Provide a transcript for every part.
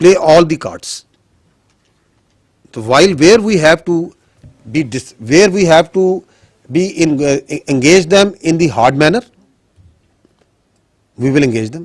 play all the cards. So where we have to be engage them in the hard manner, we will engage them.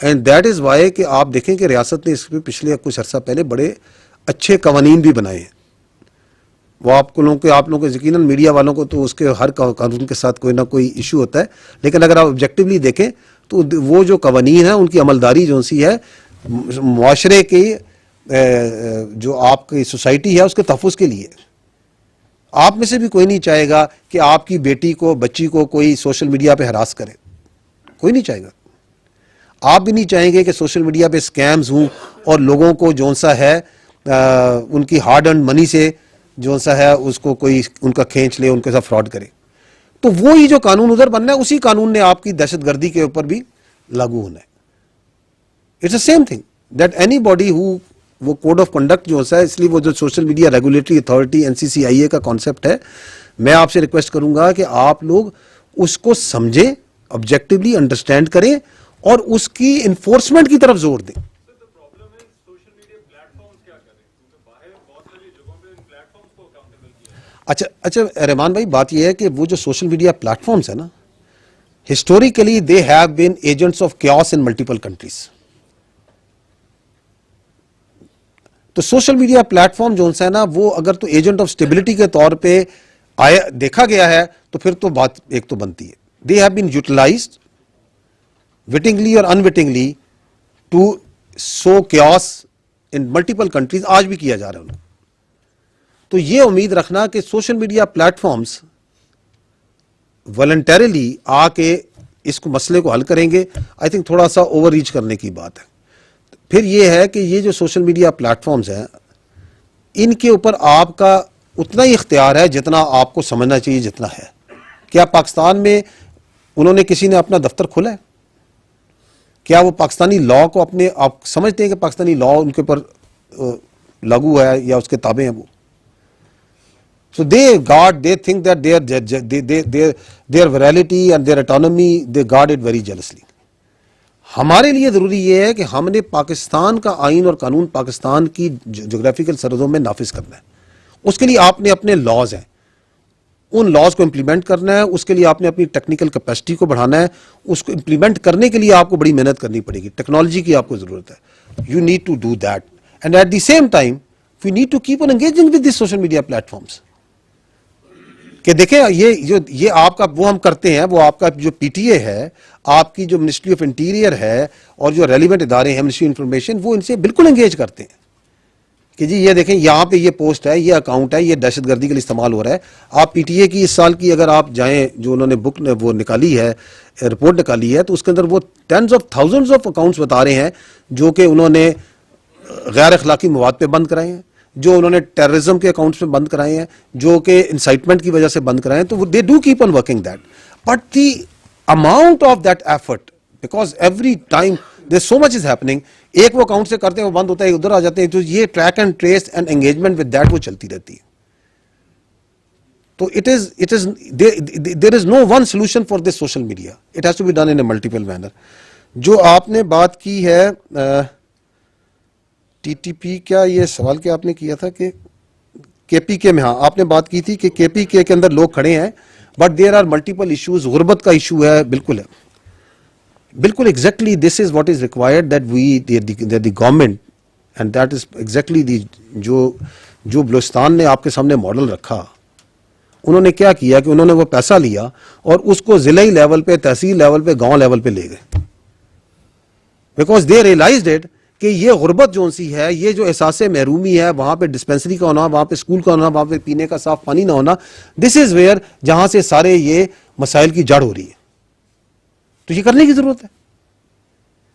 And that is why کہ آپ دیکھیں کہ ریاست نے اس پہ پچھلے کچھ عرصہ پہلے بڑے اچھے قوانین بھی بنائے ہیں. وہ آپ لوگوں کو یقیناً میڈیا والوں کو تو اس کے ہر قانون کے ساتھ کوئی نہ کوئی ایشو ہوتا ہے, لیکن اگر آپ آبجیکٹولی دیکھیں تو وہ جو قوانین ہیں ان کی عملداری جو سی ہے معاشرے کی جو آپ کی سوسائٹی ہے اس کے تحفظ کے لیے. آپ میں سے بھی کوئی نہیں چاہے گا کہ آپ کی بیٹی کو بچی کو کوئی سوشل میڈیا پہ ہراس کرے, کوئی نہیں چاہے گا. آپ بھی نہیں چاہیں گے کہ سوشل میڈیا پہ سکیمز ہوں اور لوگوں کو جون سا ہے ان کی ہارڈ ارنڈ منی سے جون سا ہے اس کو کوئی ان کا کھینچ لے, ان کے ساتھ فراڈ کرے. تو وہی جو قانون ادھر بننا ہے اسی قانون نے آپ کی دہشت گردی کے اوپر بھی لاگو ہونا ہے. It's a same thing that anybody ہو, وہ کوڈ آف کنڈکٹ جو ہوتا ہے, اس لیے وہ جو social media regulatory authority NCCIA کا کانسیپٹ ہے, میں آپ سے ریکویسٹ کروں گا کہ آپ لوگ اس کو سمجھیں, آبجیکٹولی انڈرسٹینڈ کریں اور اس کی انفورسمنٹ کی طرف زور دیں. اچھا رحمان بھائی, بات یہ ہے کہ وہ جو سوشل میڈیا پلیٹ فارمز ہیں نا, historically they have been agents of chaos in multiple countries. تو سوشل میڈیا پلیٹ فارم جو ہے نا وہ اگر تو ایجنٹ آف اسٹیبلٹی کے طور پہ دیکھا گیا ہے تو پھر تو بات ایک تو بنتی ہے. دے ہیو بین یوٹیلائزڈ وٹنگلی اور unwittingly to sow chaos in multiple countries, آج بھی کیا جا رہا ہے انہیں. تو یہ امید رکھنا کہ social media platforms voluntarily آ کے اس کو مسئلے کو حل کریں گے, آئی تھنک تھوڑا سا اوور ریچ کرنے کی بات ہے. پھر یہ ہے کہ یہ جو سوشل میڈیا پلیٹ فارمز ہیں ان کے اوپر آپ کا اتنا ہی اختیار ہے جتنا آپ کو سمجھنا چاہیے جتنا ہے. کیا پاکستان میں انہوں نے کسی نے اپنا دفتر کھولا ہے؟ کیا وہ پاکستانی لا کو اپنے آپ سمجھتے ہیں کہ پاکستانی لا ان کے اوپر لاگو ہے یا اس کے تابع ہیں وہ؟ So they think that their virality and their autonomy, they guard it very jealously. ہمارے لیے ضروری یہ ہے کہ ہم نے پاکستان کا آئین اور قانون پاکستان کی جغرافیکل سرحدوں میں نافذ کرنا ہے. اس کے لیے آپ نے اپنے لاز ہیں, ان لاز کو امپلیمنٹ کرنا ہے. اس کے لیے آپ نے اپنی ٹیکنیکل کیپیسٹی کو بڑھانا ہے. اس کو امپلیمنٹ کرنے کے لیے آپ کو بڑی محنت کرنی پڑے گی. ٹیکنالوجی کی آپ کو ضرورت ہے. You need to do that, and at the same time we need to keep on engaging with these social media platforms. کہ دیکھیں یہ آپ کا وہ ہم کرتے ہیں, وہ آپ کا جو PTA ہے, آپ کی جو منسٹری آف انٹیریئر ہے اور جو ریلیونٹ ادارے ہیں منسٹری انفارمیشن, وہ ان سے بالکل انگیج کرتے ہیں کہ جی یہ دیکھیں یہاں پہ یہ پوسٹ ہے, یہ اکاؤنٹ ہے, یہ دہشت گردی کے لیے استعمال ہو رہا ہے. آپ PTA کی اس سال کی اگر آپ جائیں جو انہوں نے بک وہ نکالی ہے, رپورٹ نکالی ہے, تو اس کے اندر وہ tens of thousands of accounts بتا رہے ہیں جو کہ انہوں نے غیر اخلاقی مواد پہ بند کرائے ہیں, جو انہوں نے ٹیررزم کے اکاؤنٹس میں بند کرائے ہیں, جو کہ انسائٹمنٹ کی وجہ سے بند کرائے ہیں. تو they do keep on working that, but the amount of that effort, because every time there so much is happening, ایک وہ اکاؤنٹ سے کرتے ہیں وہ بند ہوتا ہے, ادھر آ جاتے ہیں, تو یہ track and trace and engagement with that وہ چلتی رہتی ہے. تو there is no one solution for this social media, it has to be done in a multiple manner. جو آپ نے بات کی ہے TTP, کیا یہ سوال کیا آپ نے کیا تھا کہ KPK میں, ہاں آپ نے بات کی تھی کہ KPK کے اندر لوگ کھڑے ہیں, but there are multiple issues. غربت کا ایشو ہے, بالکل ہے, بالکل exactly this is what is required that we the government, and that is exactly the جو بلوچستان نے آپ کے سامنے ماڈل رکھا. انہوں نے کیا کیا کہ انہوں نے وہ پیسہ لیا اور اس کو ضلعی لیول پہ, تحصیل لیول پہ, گاؤں لیول پہ لے گئے, بیکاز دے ریئلائزڈ اٹ کہ یہ غربت جو سی ہے, یہ جو احساس محرومی ہے, وہاں پہ ڈسپینسری کا ہونا, وہاں پہ اسکول کا ہونا, وہاں پہ پینے کا صاف پانی نہ ہونا, دس از ویئر جہاں سے سارے یہ مسائل کی جڑ ہو رہی ہے. تو یہ کرنے کی ضرورت ہے.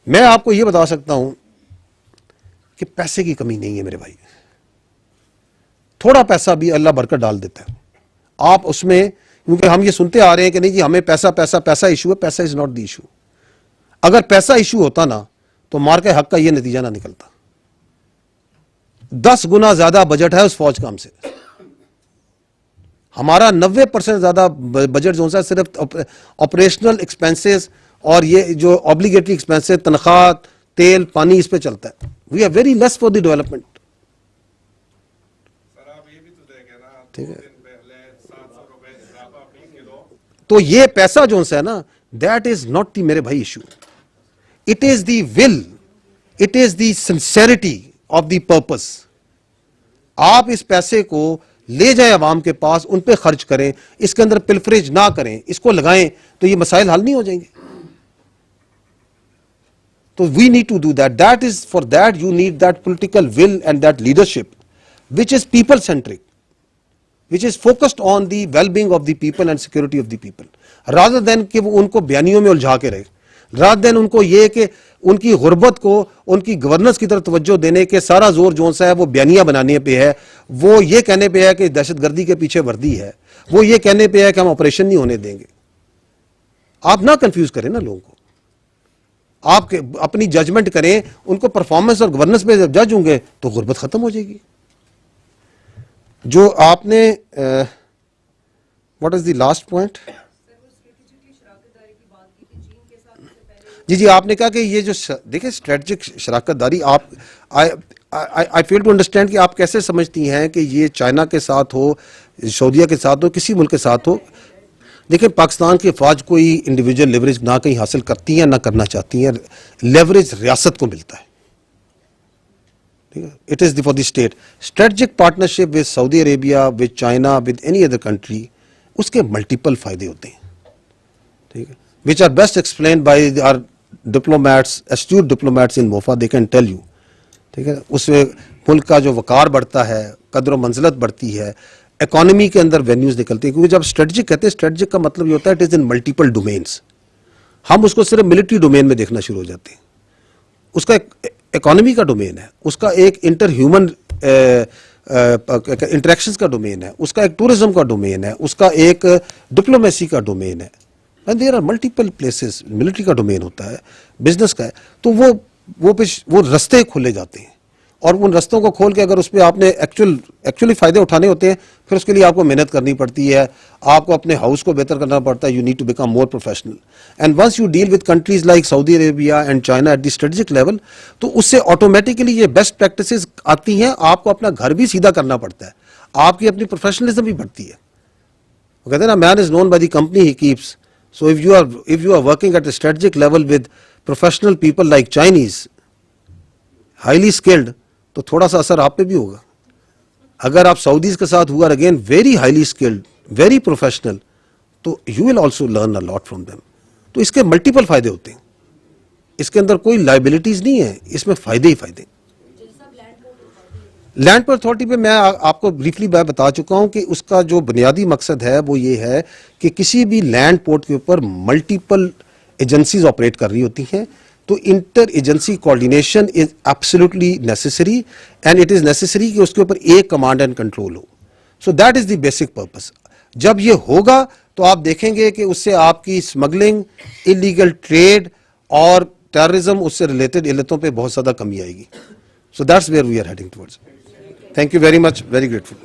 میں آپ کو یہ بتا سکتا ہوں کہ پیسے کی کمی نہیں ہے میرے بھائی, تھوڑا پیسہ بھی اللہ برکت ڈال دیتا ہے. آپ اس میں, کیونکہ ہم یہ سنتے آ رہے ہیں کہ نہیں جی ہمیں پیسہ ایشو ہے. پیسہ از ناٹ دی ایشو. اگر پیسہ ایشو ہوتا نا تو مار کے حق کا یہ نتیجہ نہ نکلتا. 10 گنا زیادہ بجٹ ہے اس فوج کا ہم سے. ہمارا 90% زیادہ بجٹ جو ہے صرف آپریشنل ایکسپینسز اور یہ جو obligatory ایکسپینسز, تنخواہ, تیل, پانی, اس پہ چلتا ہے. We are very less for the development. ٹھیک ہے, تو یہ پیسہ جو ہے نا, دیٹ از ناٹ دی میرے بھائی issue. It is the will, it is the sincerity of the purpose. آپ اس پیسے کو لے جائیں عوام کے پاس, ان پہ خرچ کریں, اس کے اندر پلفریج نہ کریں, اس کو لگائیں, تو یہ مسائل حل نہیں ہو جائیں گے. تو we need to do that. That is, for that you need that political will and that leadership which is people centric, which is focused on the well-being of the people and security of the people, rather than کہ وہ ان کو بیانیوں میں الجھا کے رہے, rather than ان کو یہ کہ ان کی غربت کو ان کی گورننس کی طرف توجہ دینے کے سارا زور جو سا ہے وہ بیانیاں بنانے پہ ہے, وہ یہ کہنے پہ ہے کہ دہشت گردی کے پیچھے وردی ہے, وہ یہ کہنے پہ ہے کہ ہم آپریشن نہیں ہونے دیں گے. آپ نہ کنفیوز کریں نا لوگوں کو, آپ اپنی ججمنٹ کریں, ان کو پرفارمنس اور گورننس پہ جب جج ہوں گے تو غربت ختم ہو جائے گی. جو آپ نے what is the last point, جی آپ نے کہا کہ یہ جو دیکھیں اسٹریٹجک شراکت داری, آپ آئی فیل ٹو انڈرسٹینڈ کہ آپ کیسے سمجھتی ہیں کہ یہ چائنا کے ساتھ ہو, سعودیہ کے ساتھ ہو, کسی ملک کے ساتھ ہو. دیکھیں پاکستان کی افواج کوئی انڈیویجول لیوریج نہ کہیں حاصل کرتی ہیں نہ کرنا چاہتی ہیں, لیوریج ریاست کو ملتا ہے. It is for the state. Strategic partnership with Saudi Arabia, with China, with any other country, اس کے ملٹیپل فائدے ہوتے ہیں, ٹھیک ہے, which are best explained by our diplomats, astute diplomats in MOFA, they can tell you. ٹھیک ہے, اس میں ملک کا جو وقار بڑھتا ہے, قدر و منزلت بڑھتی ہے, اکانومی کے اندر وینیوز نکلتی ہیں, کیونکہ جب اسٹریٹجک کہتے ہیں, اسٹریٹجک کا مطلب یہ ہوتا ہے it is in multiple domains. ہم اس کو صرف ملٹری ڈومین میں دیکھنا شروع ہو جاتے ہیں. اس کا ایک اکانومی کا ڈومین ہے, اس کا ایک انٹر ہیومن انٹریکشنز کا ڈومین ہے, اس کا ایک ٹورزم کا ڈومین ہے, اس کا ایک ڈپلومیسی کا ڈومین ہے, and there are multiple places. Military کا ڈومین ہوتا ہے, بزنس کا ہے, تو وہ رستے کھولے جاتے ہیں, اور ان رستوں کو کھول کے اگر اس پہ آپ نے ایکچولی فائدے اٹھانے ہوتے ہیں, پھر اس کے لیے آپ کو محنت کرنی پڑتی ہے, آپ کو اپنے ہاؤس کو بہتر کرنا پڑتا ہے. You need to become more professional, and once you deal with countries like Saudi Arabia and China at the strategic level, تو اس سے آٹومیٹکلی یہ بیسٹ پریکٹسز آتی ہیں. آپ کو اپنا گھر بھی سیدھا کرنا پڑتا ہے, آپ کی اپنی پروفیشنلزم بھی بڑھتی ہے. وہ کہتے ہیں نا, man is known by the company he keeps. So if you are working at a strategic level with professional people like Chinese, highly skilled, تو تھوڑا سا اثر آپ پہ بھی ہوگا. اگر آپ سعودیز کے ساتھ ہوا again very highly skilled, very professional, تو you will also learn a lot from them. تو اس کے ملٹیپل فائدے ہوتے ہیں, اس کے اندر کوئی لائبلٹیز نہیں ہے, اس میں فائدے ہی فائدے. لینڈ پورٹ اتھارٹی پہ میں آپ کو بریفلی بتا چکا ہوں کہ اس کا جو بنیادی مقصد ہے وہ یہ ہے کہ کسی بھی لینڈ پورٹ کے اوپر ملٹیپل ایجنسیز آپریٹ کر رہی ہوتی ہیں, تو inter agency coordination is absolutely necessary, and it is necessary کہ اس کے اوپر ایک کمانڈ اینڈ کنٹرول ہو. So that is the basic purpose. جب یہ ہوگا تو آپ دیکھیں گے کہ اس سے آپ کی اسمگلنگ, انلیگل ٹریڈ اور ٹیررزم, اس سے ریلیٹڈ علتوں پہ بہت زیادہ کمی آئے گی. So that's where we are heading towards. Thank you very much. Very grateful.